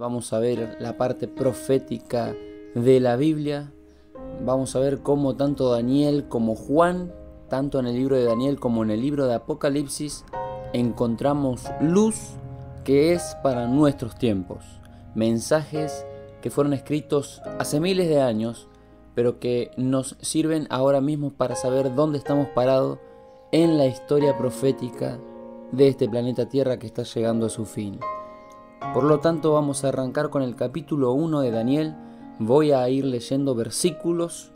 Vamos a ver la parte profética de la Biblia. Vamos a ver cómo tanto Daniel como Juan, tanto en el libro de Daniel como en el libro de Apocalipsis, encontramos luz que es para nuestros tiempos. Mensajes que fueron escritos hace miles de años, pero que nos sirven ahora mismo para saber dónde estamos parados en la historia profética de este planeta Tierra que está llegando a su fin. Por lo tanto, vamos a arrancar con el capítulo 1 de Daniel. Voy a ir leyendo versículos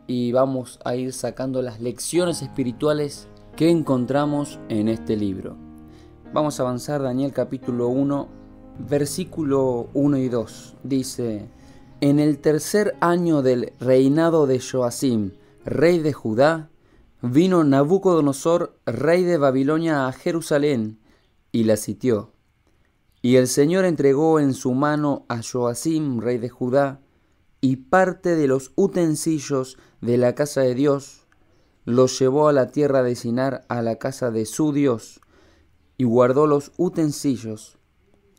y vamos a ir sacando las lecciones espirituales que encontramos en este libro. Vamos a avanzar. Daniel capítulo 1, versículo 1 y 2. Dice: En el tercer año del reinado de Joacim, rey de Judá, vino Nabucodonosor, rey de Babilonia, a Jerusalén y la sitió. Y el Señor entregó en su mano a Joacim, rey de Judá, y parte de los utensilios de la casa de Dios, los llevó a la tierra de Sinar, a la casa de su Dios, y guardó los utensilios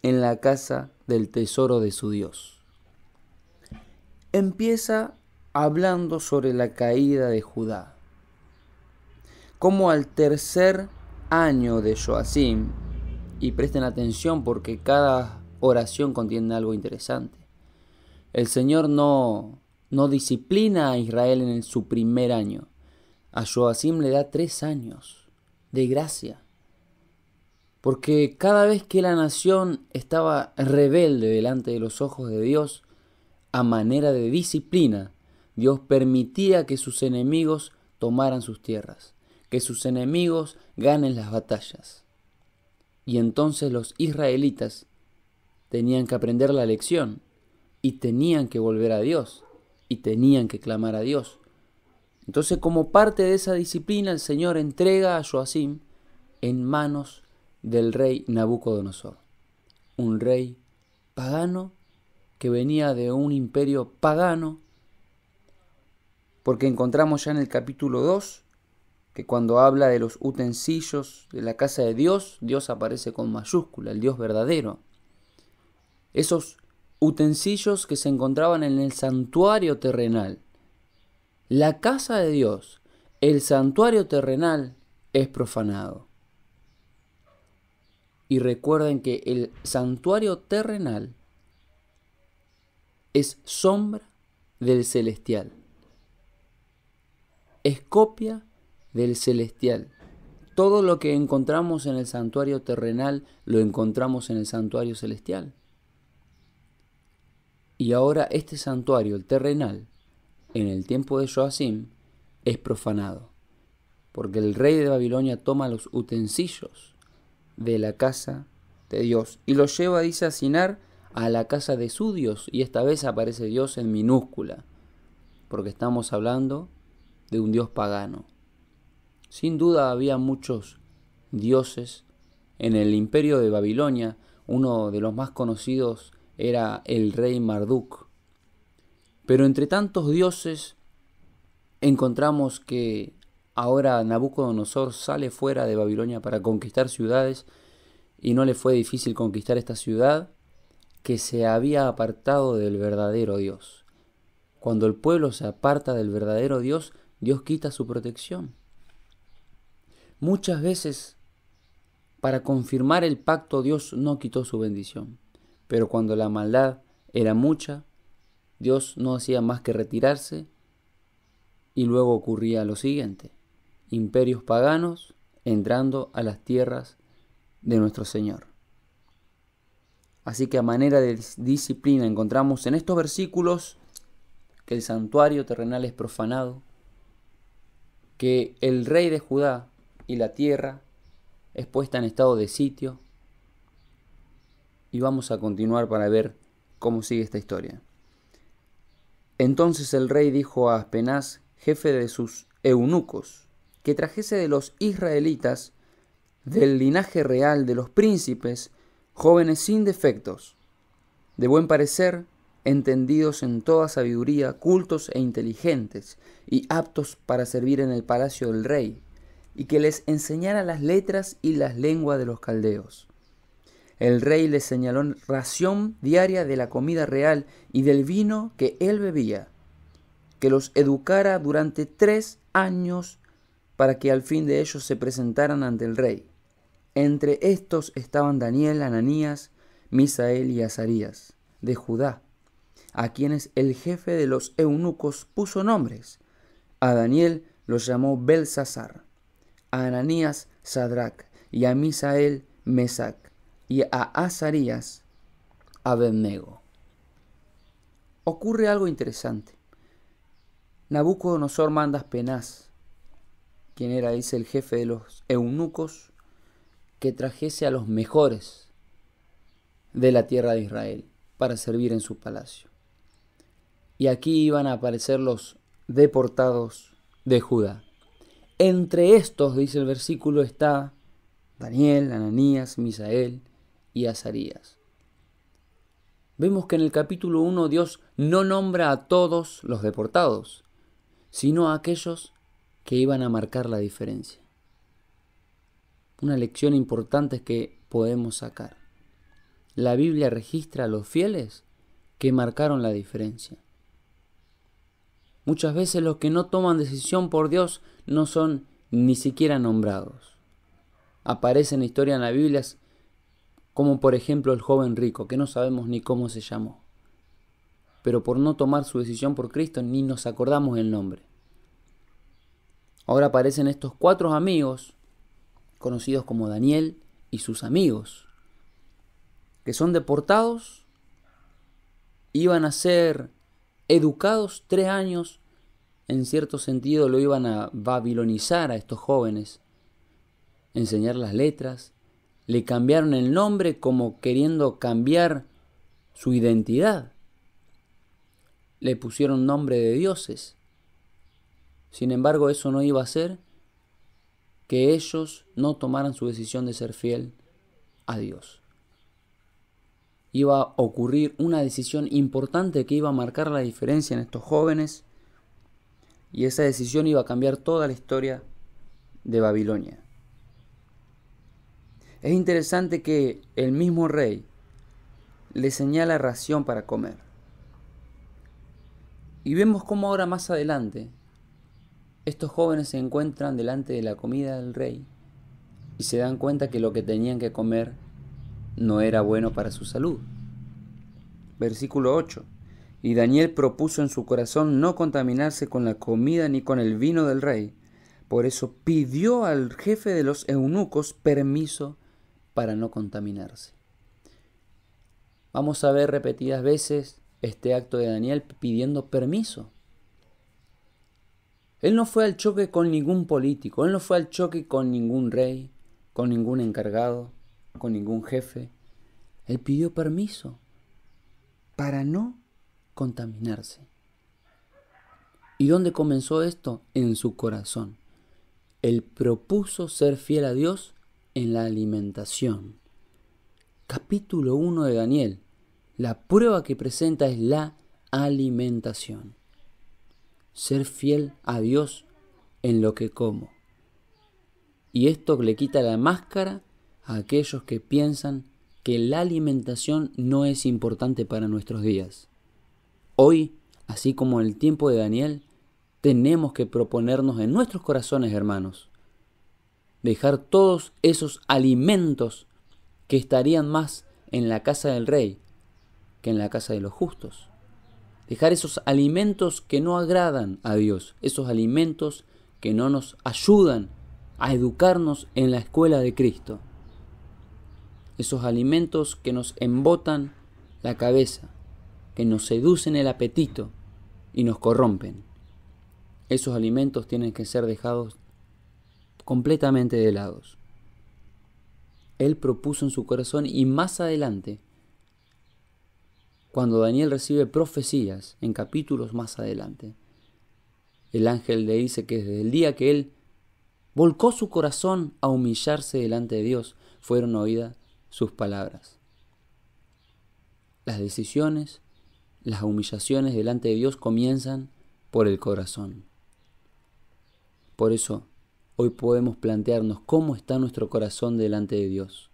en la casa del tesoro de su Dios. Empieza hablando sobre la caída de Judá. Como al tercer año de Joacim, y presten atención porque cada oración contiene algo interesante. El Señor no disciplina a Israel en su primer año. A Joacim le da 3 años de gracia. Porque cada vez que la nación estaba rebelde delante de los ojos de Dios, a manera de disciplina, Dios permitía que sus enemigos tomaran sus tierras, que sus enemigos ganen las batallas. Y entonces los israelitas tenían que aprender la lección y tenían que volver a Dios y tenían que clamar a Dios. Entonces, como parte de esa disciplina, el Señor entrega a Joacim en manos del rey Nabucodonosor, un rey pagano que venía de un imperio pagano, porque encontramos ya en el capítulo 2 que cuando habla de los utensilios de la casa de Dios, Dios aparece con mayúscula, el Dios verdadero. Esos utensilios que se encontraban en el santuario terrenal. La casa de Dios, el santuario terrenal, es profanado. Y recuerden que el santuario terrenal es sombra del celestial. Es copia del celestial. Todo lo que encontramos en el santuario terrenal lo encontramos en el santuario celestial. Y ahora este santuario, el terrenal, en el tiempo de Joacim, es profanado. Porque el rey de Babilonia toma los utensilios de la casa de Dios y los lleva, dice, a Sinar, a la casa de su Dios. Y esta vez aparece Dios en minúscula, porque estamos hablando de un Dios pagano. Sin duda había muchos dioses en el imperio de Babilonia. Uno de los más conocidos era el rey Marduk. Pero entre tantos dioses encontramos que ahora Nabucodonosor sale fuera de Babilonia para conquistar ciudades y no le fue difícil conquistar esta ciudad que se había apartado del verdadero Dios. Cuando el pueblo se aparta del verdadero Dios, Dios quita su protección. Muchas veces, para confirmar el pacto, Dios no quitó su bendición. Pero cuando la maldad era mucha, Dios no hacía más que retirarse y luego ocurría lo siguiente: imperios paganos entrando a las tierras de nuestro Señor. Así que a manera de disciplina encontramos en estos versículos que el santuario terrenal es profanado, que el rey de Judá y la tierra es puesta en estado de sitio. Y vamos a continuar para ver cómo sigue esta historia. Entonces el rey dijo a Aspenaz, jefe de sus eunucos, que trajese de los israelitas, del linaje real de los príncipes, jóvenes sin defectos, de buen parecer, entendidos en toda sabiduría, cultos e inteligentes, y aptos para servir en el palacio del rey, y que les enseñara las letras y las lenguas de los caldeos. El rey le señaló ración diaria de la comida real y del vino que él bebía, que los educara durante 3 años para que al fin de ellos se presentaran ante el rey. Entre estos estaban Daniel, Ananías, Misael y Azarías, de Judá, a quienes el jefe de los eunucos puso nombres. A Daniel lo llamó Belsasar, a Ananías Sadrac, y a Misael Mesac, y a Azarías Abednego. Ocurre algo interesante. Nabucodonosor manda a Aspenaz, quien era, dice, el jefe de los eunucos, que trajese a los mejores de la tierra de Israel para servir en su palacio. Y aquí iban a aparecer los deportados de Judá. Entre estos, dice el versículo, está Daniel, Ananías, Misael y Azarías. Vemos que en el capítulo 1 Dios no nombra a todos los deportados, sino a aquellos que iban a marcar la diferencia. Una lección importante que podemos sacar. La Biblia registra a los fieles que marcaron la diferencia. Muchas veces los que no toman decisión por Dios no son ni siquiera nombrados. Aparecen historias en la Biblia como por ejemplo el joven rico, que no sabemos ni cómo se llamó. Pero por no tomar su decisión por Cristo ni nos acordamos el nombre. Ahora aparecen estos 4 amigos, conocidos como Daniel y sus amigos, que son deportados, iban a ser educados 3 años, en cierto sentido lo iban a babilonizar a estos jóvenes, enseñar las letras, le cambiaron el nombre como queriendo cambiar su identidad, le pusieron nombre de dioses. Sin embargo, eso no iba a hacer que ellos no tomaran su decisión de ser fiel a Dios. Iba a ocurrir una decisión importante que iba a marcar la diferencia en estos jóvenes, y esa decisión iba a cambiar toda la historia de Babilonia. Es interesante que el mismo rey le señala ración para comer. Y vemos cómo ahora más adelante estos jóvenes se encuentran delante de la comida del rey y se dan cuenta que lo que tenían que comer no era bueno para su salud. Versículo 8. Y Daniel propuso en su corazón no contaminarse con la comida ni con el vino del rey. Por eso pidió al jefe de los eunucos permiso para no contaminarse. Vamos a ver repetidas veces este acto de Daniel pidiendo permiso. Él no fue al choque con ningún político, él no fue al choque con ningún rey, con ningún encargado, con ningún jefe. Él pidió permiso para no contaminarse. ¿Y dónde comenzó esto? En su corazón. Él propuso ser fiel a Dios en la alimentación. Capítulo 1 de Daniel. La prueba que presenta es la alimentación. Ser fiel a Dios en lo que como. Y esto le quita la máscara a aquellos que piensan que la alimentación no es importante para nuestros días. Hoy, así como en el tiempo de Daniel, tenemos que proponernos en nuestros corazones, hermanos, dejar todos esos alimentos que estarían más en la casa del rey que en la casa de los justos. Dejar esos alimentos que no agradan a Dios, esos alimentos que no nos ayudan a educarnos en la escuela de Cristo. Esos alimentos que nos embotan la cabeza, que nos seducen el apetito y nos corrompen. Esos alimentos tienen que ser dejados completamente de lado. Él propuso en su corazón, y más adelante, cuando Daniel recibe profecías en capítulos más adelante, el ángel le dice que desde el día que él volcó su corazón a humillarse delante de Dios, fueron oídas sus palabras. Las decisiones, las humillaciones delante de Dios comienzan por el corazón. Por eso, hoy podemos plantearnos cómo está nuestro corazón delante de Dios.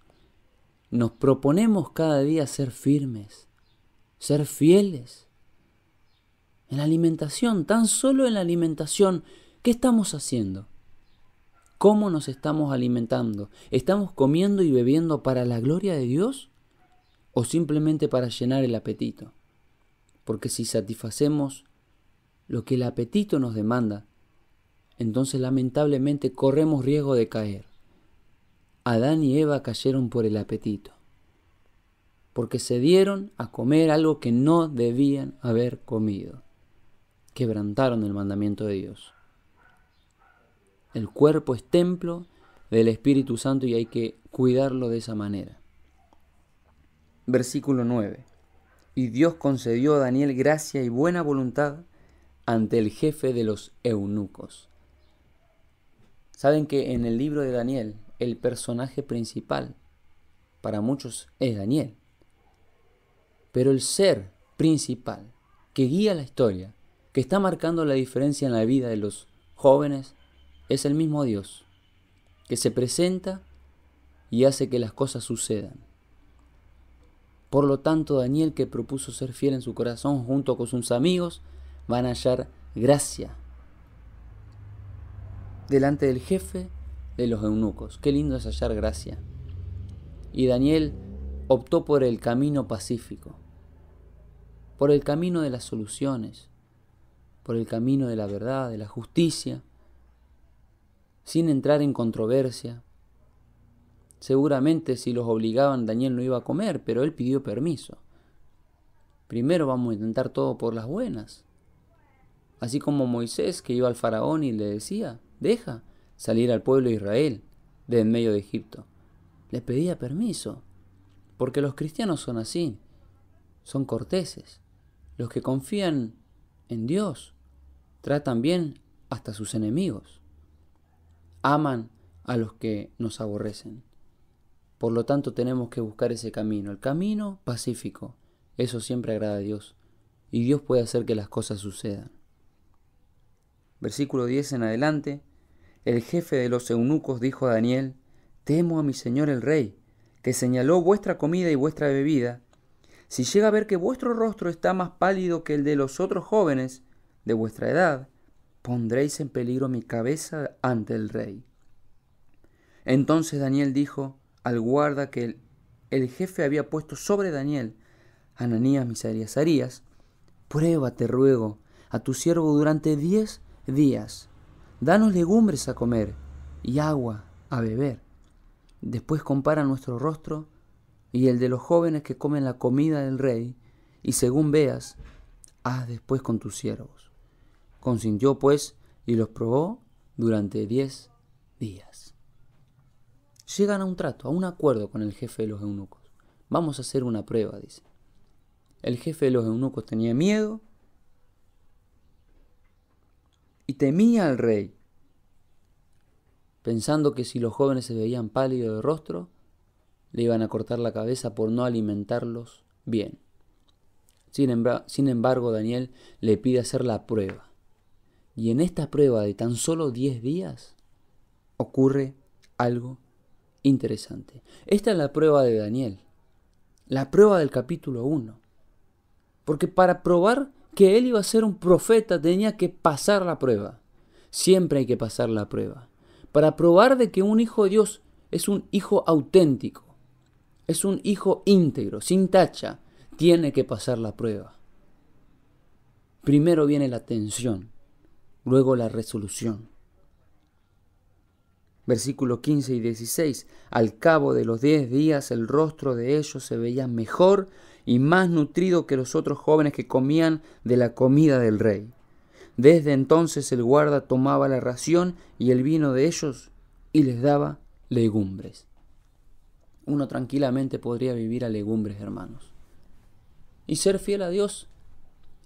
nos proponemos cada día ser firmes, ser fieles. En la alimentación, tan solo en la alimentación, ¿qué estamos haciendo? ¿Cómo nos estamos alimentando? ¿Estamos comiendo y bebiendo para la gloria de Dios o simplemente para llenar el apetito? Porque si satisfacemos lo que el apetito nos demanda, entonces lamentablemente corremos riesgo de caer. Adán y Eva cayeron por el apetito, porque se dieron a comer algo que no debían haber comido. Quebrantaron el mandamiento de Dios. El cuerpo es templo del Espíritu Santo y hay que cuidarlo de esa manera. Versículo 9. Y Dios concedió a Daniel gracia y buena voluntad ante el jefe de los eunucos. Saben que en el libro de Daniel, el personaje principal para muchos es Daniel. Pero el ser principal que guía la historia, que está marcando la diferencia en la vida de los jóvenes, es el mismo Dios, que se presenta y hace que las cosas sucedan. Por lo tanto, Daniel, que propuso ser fiel en su corazón junto con sus amigos, van a hallar gracia delante del jefe de los eunucos. Qué lindo es hallar gracia. Y Daniel optó por el camino pacífico, por el camino de las soluciones, por el camino de la verdad, de la justicia, sin entrar en controversia. Seguramente si los obligaban, Daniel no iba a comer, pero él pidió permiso. Primero vamos a intentar todo por las buenas. Así como Moisés, que iba al faraón y le decía, deja salir al pueblo de Israel de en medio de Egipto. Le pedía permiso, porque los cristianos son así, son corteses. Los que confían en Dios tratan bien hasta sus enemigos. Aman a los que nos aborrecen. Por lo tanto tenemos que buscar ese camino, el camino pacífico. Eso siempre agrada a Dios y Dios puede hacer que las cosas sucedan. Versículo 10 en adelante, el jefe de los eunucos dijo a Daniel, temo a mi señor el rey, que señaló vuestra comida y vuestra bebida. Si llega a ver que vuestro rostro está más pálido que el de los otros jóvenes de vuestra edad, pondréis en peligro mi cabeza ante el rey. Entonces Daniel dijo al guarda que el jefe había puesto sobre Daniel, Ananías, Misael y Azarías, prueba, te ruego, a tu siervo durante 10 días. Danos legumbres a comer y agua a beber. Después compara nuestro rostro y el de los jóvenes que comen la comida del rey, y según veas, haz después con tus siervos. Consintió pues y los probó durante 10 días. Llegan a un trato, a un acuerdo con el jefe de los eunucos. Vamos a hacer una prueba, dice. El jefe de los eunucos tenía miedo y temía al rey, pensando que si los jóvenes se veían pálidos de rostro, le iban a cortar la cabeza por no alimentarlos bien. Sin embargo, Daniel le pide hacer la prueba. Y en esta prueba de tan solo 10 días ocurre algo interesante. Esta es la prueba de Daniel, la prueba del capítulo 1. Porque para probar que él iba a ser un profeta tenía que pasar la prueba. Siempre hay que pasar la prueba. Para probar de que un hijo de Dios es un hijo auténtico, es un hijo íntegro, sin tacha, tiene que pasar la prueba. Primero viene la tensión, luego la resolución. Versículos 15 y 16. Al cabo de los 10 días el rostro de ellos se veía mejor y más nutrido que los otros jóvenes que comían de la comida del rey. Desde entonces el guarda tomaba la ración y el vino de ellos y les daba legumbres. Uno tranquilamente podría vivir a legumbres, hermanos, y ser fiel a Dios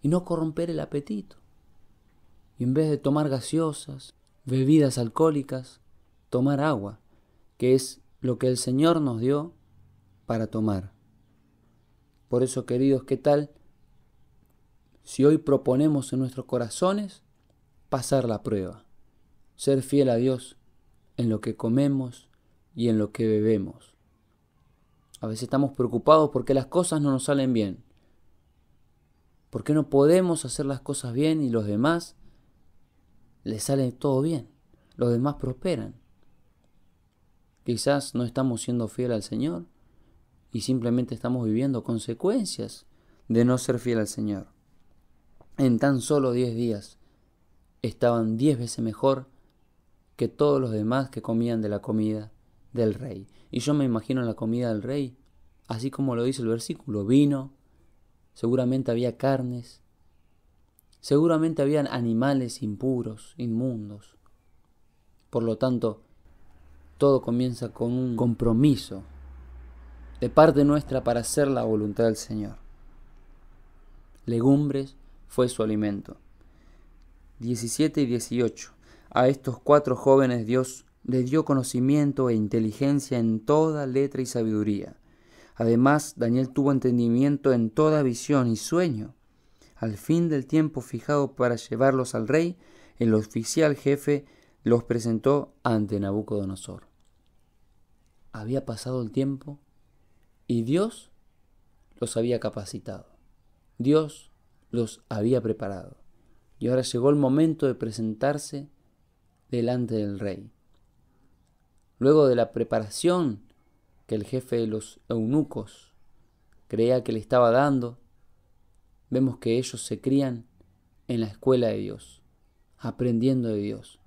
y no corromper el apetito. Y en vez de tomar gaseosas, bebidas alcohólicas, tomar agua, que es lo que el Señor nos dio para tomar. Por eso, queridos, ¿qué tal si hoy proponemos en nuestros corazones pasar la prueba? Ser fiel a Dios en lo que comemos y en lo que bebemos. A veces estamos preocupados porque las cosas no nos salen bien. ¿Por qué no podemos hacer las cosas bien y los demás les sale todo bien? Los demás prosperan. Quizás no estamos siendo fieles al Señor y simplemente estamos viviendo consecuencias de no ser fiel al Señor. En tan solo 10 días estaban 10 veces mejor que todos los demás que comían de la comida del rey. Y yo me imagino la comida del rey, así como lo dice el versículo, vino, seguramente había carnes, seguramente habían animales impuros, inmundos. Por lo tanto, todo comienza con un compromiso de parte nuestra para hacer la voluntad del Señor. Legumbres fue su alimento. 17 y 18. A estos 4 jóvenes Dios les dio conocimiento e inteligencia en toda letra y sabiduría. Además, Daniel tuvo entendimiento en toda visión y sueño. Al fin del tiempo fijado para llevarlos al rey, el oficial jefe los presentó ante Nabucodonosor. Había pasado el tiempo y Dios los había capacitado. Dios los había preparado. Y ahora llegó el momento de presentarse delante del rey. Luego de la preparación que el jefe de los eunucos creía que le estaba dando, vemos que ellos se crían en la escuela de Dios, aprendiendo de Dios.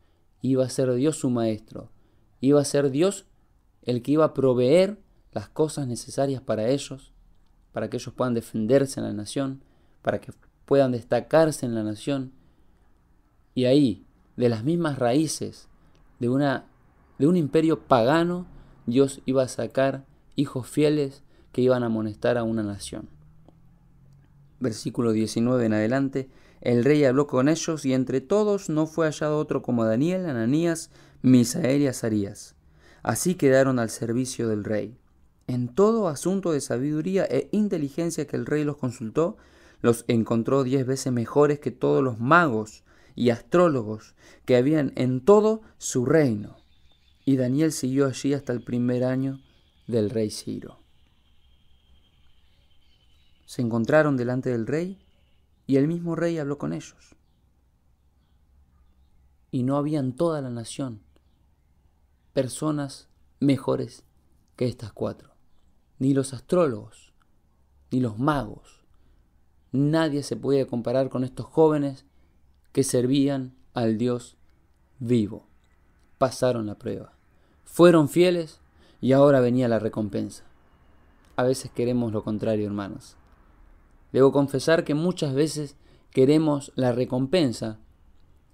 Iba a ser Dios su maestro. Iba a ser Dios el que iba a proveer las cosas necesarias para ellos, para que ellos puedan defenderse en la nación, para que puedan destacarse en la nación. Y ahí, de las mismas raíces de un imperio pagano, Dios iba a sacar hijos fieles que iban a amonestar a una nación. Versículo 19 en adelante. El rey habló con ellos y entre todos no fue hallado otro como Daniel, Ananías, Misael y Azarías. Así quedaron al servicio del rey. En todo asunto de sabiduría e inteligencia que el rey los consultó, los encontró 10 veces mejores que todos los magos y astrólogos que habían en todo su reino. Y Daniel siguió allí hasta el primer año del rey Ciro. Se encontraron delante del rey y el mismo rey habló con ellos. Y no había en toda la nación personas mejores que estas 4. Ni los astrólogos, ni los magos. Nadie se podía comparar con estos jóvenes que servían al Dios vivo. Pasaron la prueba. Fueron fieles y ahora venía la recompensa. A veces queremos lo contrario, hermanos. Debo confesar que muchas veces queremos la recompensa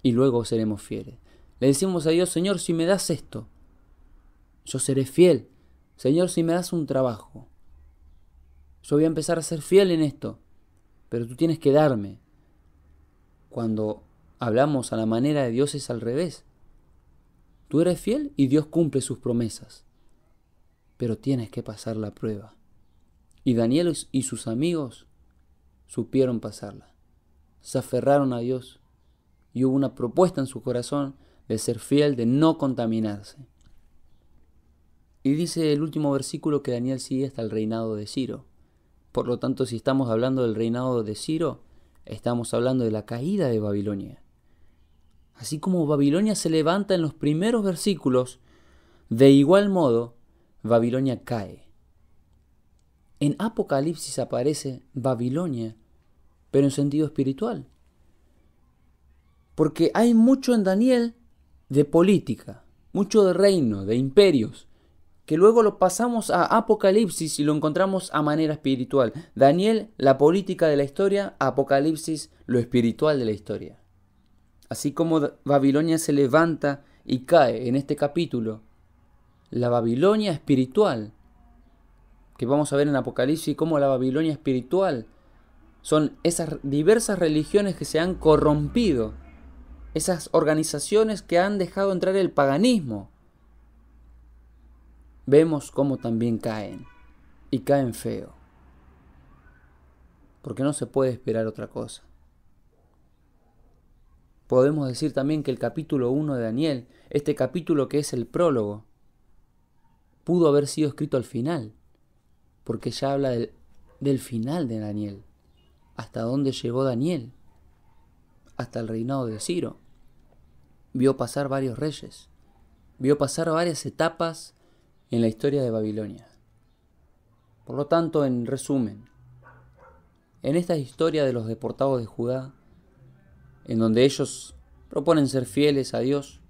y luego seremos fieles. Le decimos a Dios, Señor, si me das esto, yo seré fiel. Señor, si me das un trabajo, yo voy a empezar a ser fiel en esto, pero tú tienes que darme. Cuando hablamos a la manera de Dios es al revés. Tú eres fiel y Dios cumple sus promesas, pero tienes que pasar la prueba. Y Daniel y sus amigos supieron pasarla. Se aferraron a Dios y hubo una propuesta en su corazón de ser fiel, de no contaminarse. Y dice el último versículo que Daniel sigue hasta el reinado de Ciro. Por lo tanto, si estamos hablando del reinado de Ciro, estamos hablando de la caída de Babilonia. Así como Babilonia se levanta en los primeros versículos, de igual modo, Babilonia cae. En Apocalipsis aparece Babilonia, pero en sentido espiritual. Porque hay mucho en Daniel de política, mucho de reino, de imperios, que luego lo pasamos a Apocalipsis y lo encontramos a manera espiritual. Daniel, la política de la historia, Apocalipsis, lo espiritual de la historia. Así como Babilonia se levanta y cae en este capítulo, la Babilonia espiritual, que vamos a ver en Apocalipsis como la Babilonia espiritual, son esas diversas religiones que se han corrompido, esas organizaciones que han dejado entrar el paganismo. Vemos cómo también caen, y caen feo, porque no se puede esperar otra cosa. Podemos decir también que el capítulo 1 de Daniel, este capítulo que es el prólogo, pudo haber sido escrito al final, porque ya habla del final de Daniel. ¿Hasta dónde llegó Daniel? Hasta el reinado de Ciro. Vio pasar varios reyes. Vio pasar varias etapas en la historia de Babilonia. Por lo tanto, en resumen, en esta historia de los deportados de Judá, en donde ellos proponen ser fieles a Dios,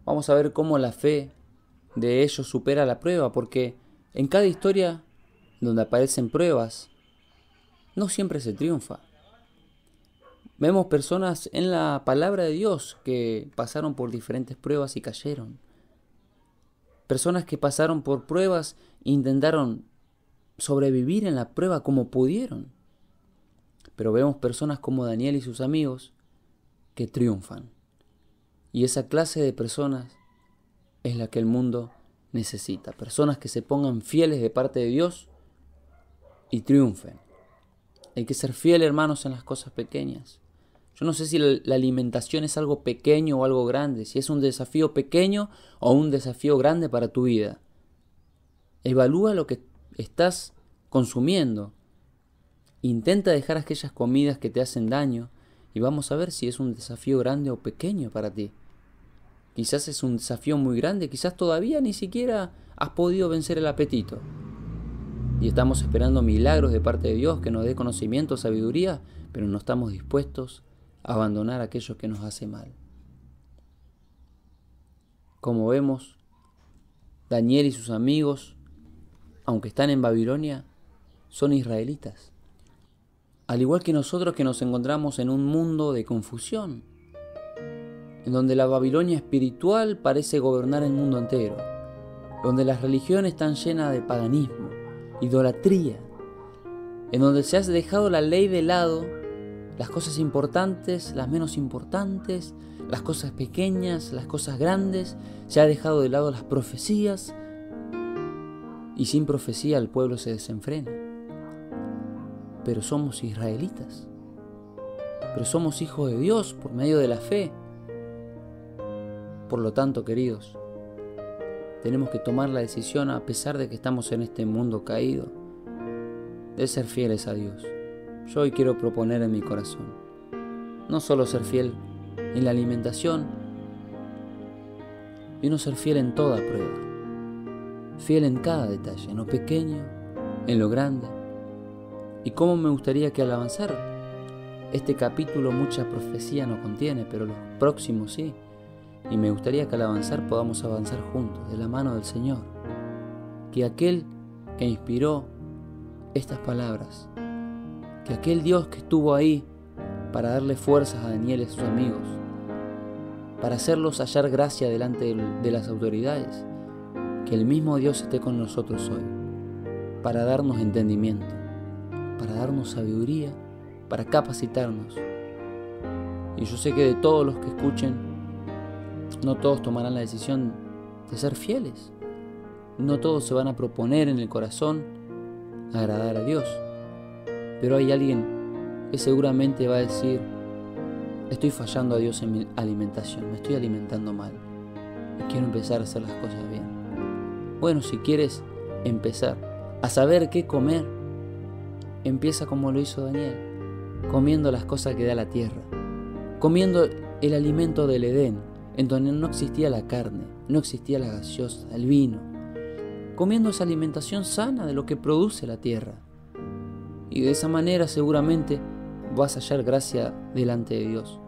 vamos a ver cómo la fe de ellos supera la prueba, porque en cada historia donde aparecen pruebas, no siempre se triunfa. Vemos personas en la palabra de Dios que pasaron por diferentes pruebas y cayeron. Personas que pasaron por pruebas e intentaron sobrevivir en la prueba como pudieron. Pero vemos personas como Daniel y sus amigos que triunfan. Y esa clase de personas es la que el mundo necesita. Personas que se pongan fieles de parte de Dios y triunfen. Hay que ser fiel, hermanos, en las cosas pequeñas. Yo no sé si la alimentación es algo pequeño o algo grande, si es un desafío pequeño o un desafío grande para tu vida. Evalúa lo que estás consumiendo. Intenta dejar aquellas comidas que te hacen daño y vamos a ver si es un desafío grande o pequeño para ti. Quizás es un desafío muy grande, quizás todavía ni siquiera has podido vencer el apetito. Y estamos esperando milagros de parte de Dios que nos dé conocimiento, sabiduría, pero no estamos dispuestos a abandonar aquello que nos hace mal. Como vemos, Daniel y sus amigos, aunque están en Babilonia, son israelitas. Al igual que nosotros que nos encontramos en un mundo de confusión, en donde la Babilonia espiritual parece gobernar el mundo entero, donde las religiones están llenas de paganismo, idolatría, en donde se ha dejado la ley de lado, las cosas importantes, las menos importantes, las cosas pequeñas, las cosas grandes, se ha dejado de lado las profecías, y sin profecía el pueblo se desenfrena. Pero somos israelitas, pero somos hijos de Dios por medio de la fe. Por lo tanto, queridos, tenemos que tomar la decisión, a pesar de que estamos en este mundo caído, de ser fieles a Dios. Yo hoy quiero proponer en mi corazón, no solo ser fiel en la alimentación, sino ser fiel en toda prueba, fiel en cada detalle, en lo pequeño, en lo grande. Y cómo me gustaría que al avanzar, este capítulo mucha profecía no contiene, pero los próximos sí. Y me gustaría que al avanzar podamos avanzar juntos, de la mano del Señor. Que aquel que inspiró estas palabras, que aquel Dios que estuvo ahí para darle fuerzas a Daniel y a sus amigos, para hacerlos hallar gracia delante de las autoridades, que el mismo Dios esté con nosotros hoy, para darnos entendimiento, para darnos sabiduría, para capacitarnos. Y yo sé que de todos los que escuchen, no todos tomarán la decisión de ser fieles. No todos se van a proponer en el corazón agradar a Dios. Pero hay alguien que seguramente va a decir: estoy fallando a Dios en mi alimentación, me estoy alimentando mal y quiero empezar a hacer las cosas bien. Bueno, si quieres empezar a saber qué comer, empieza como lo hizo Daniel, comiendo las cosas que da la tierra, comiendo el alimento del Edén, en donde no existía la carne, no existía la gaseosa, el vino, comiendo esa alimentación sana de lo que produce la tierra. Y de esa manera seguramente vas a hallar gracia delante de Dios.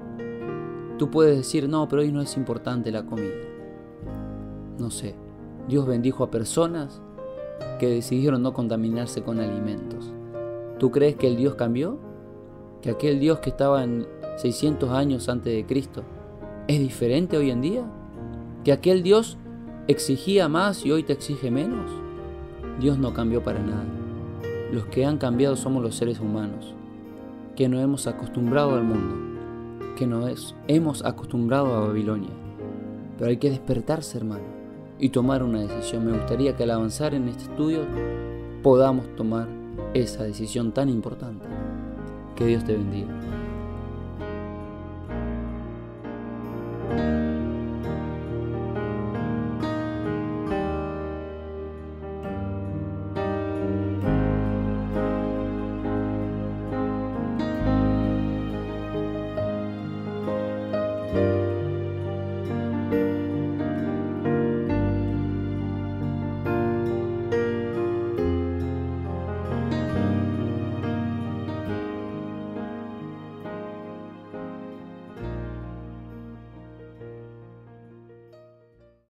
Tú puedes decir: no, pero hoy no es importante la comida. No sé, Dios bendijo a personas que decidieron no contaminarse con alimentos. ¿Tú crees que el Dios cambió? ¿Que aquel Dios que estaba en 600 años antes de Cristo es diferente hoy en día? ¿Que aquel Dios exigía más y hoy te exige menos? Dios no cambió para nada. Los que han cambiado somos los seres humanos, que nos hemos acostumbrado al mundo, que nos hemos acostumbrado a Babilonia. Pero hay que despertarse, hermano, y tomar una decisión. Me gustaría que al avanzar en este estudio podamos tomar esa decisión tan importante. Que Dios te bendiga.